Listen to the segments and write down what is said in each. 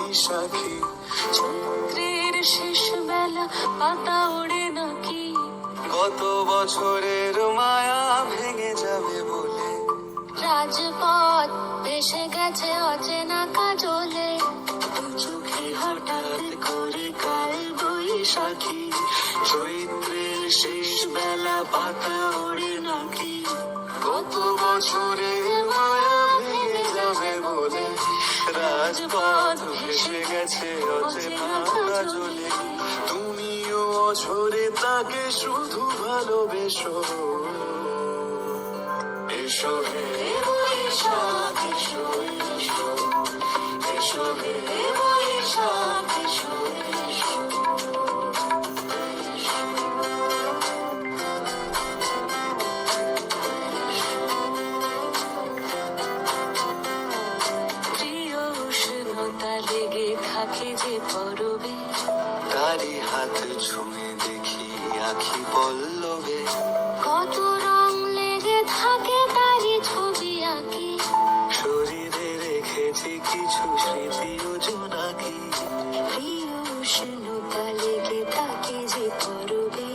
বৈশাখী। চৈত্রের শেষ বেলা পাতা ওড়ে নাকি, গত বছরের মায়া ভেঙে যাবে বলে। রাজপথ ভেসে গেছে অচেনা কাজলে, দু চোখে হঠাৎ করে কাল বৈশাখী। চৈত্রের শেষ বেলা পাতা ওড়ে নাকি, গত বছরের মায়া ভেঙে যাবে বলে। রাজপথ ভেসে গেছে অচেনা কাজলে, তুমিও অঝরে তাকে শুধু ভালোবেসো। এসো হে বৈশাখ এসো, এসো এসো হে বৈশাখ এসো, এসো। প্রিয় উষ্ণতা লেগে থাকে যে পরবে, তারি হাত ছুঁয়ে দেখি আখি পল্লবে। কত রং লেগে থাকে তারি ছবি আঁকি, শরীরে রেখেছি কিছু স্মৃতি ও জোনাকি। প্রিয় উষ্ণতা লেগে থাকে যে পরবে,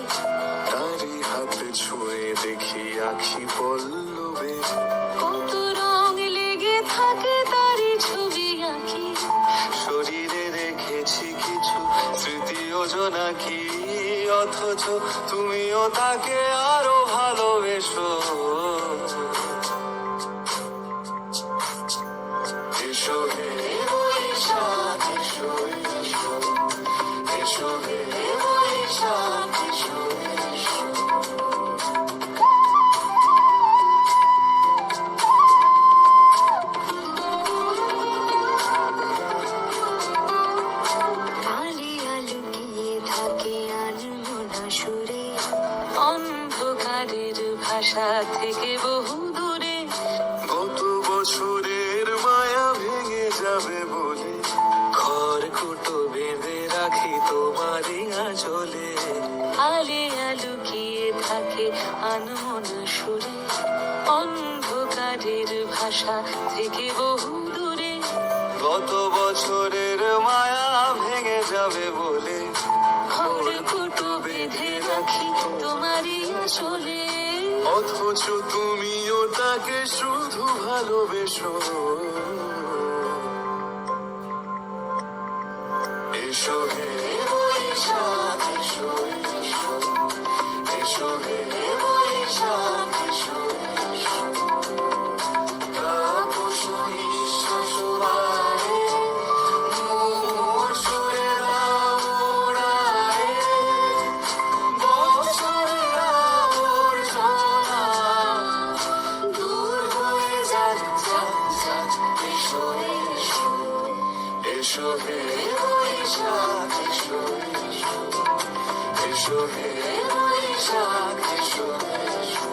তারি হাত ছুঁয়ে দেখি আখি পল্লবে। কত রং লেগে থাকে তারি ছবি আঁকি, শরীরে রেখেছি কিছু স্মৃতি ও জোনাকি। অথচ তুমিও তাকে আরো ভালোবেসো। এসো হে বৈশাখ এসো, এসো এসো হে বৈশাখ এসো, এসো। আলিয়া লুকিয়ে থাকে আনমনা সুরে, অন্ধকারের ভাষা থেকে বহু দূরে। গত বছরের মায়া ভেঙে যাবে বলে, খড়কুটো বেঁধে রাখি তোমারই আঁচলে। আলিয়া লুকিয়ে থাকে আনমনা সুরে, অন্ধকারের ভাষা থেকে বহু দূরে। গত বছরের মায়া ভেঙে যাবে বলে, খড়কুটো বেঁধে রাখি তোমারই আঁচলে। অথচ তুমিও তাকে শুধু ভালোবেসো। এসো হে বৈশাখ এসো, এসো এসো হে বৈশাখ এসো, এসো। তাপস নিঃশ্বাস বাড়ে, মোর সুরের আওড়ায়, বছরের আবর্জনা দূর হয়ে যাক, যাক, যাক। এসো এসো এসো হে বৈশাখ এসো, এসো এসো হে বৈশাখ এসো, এসো।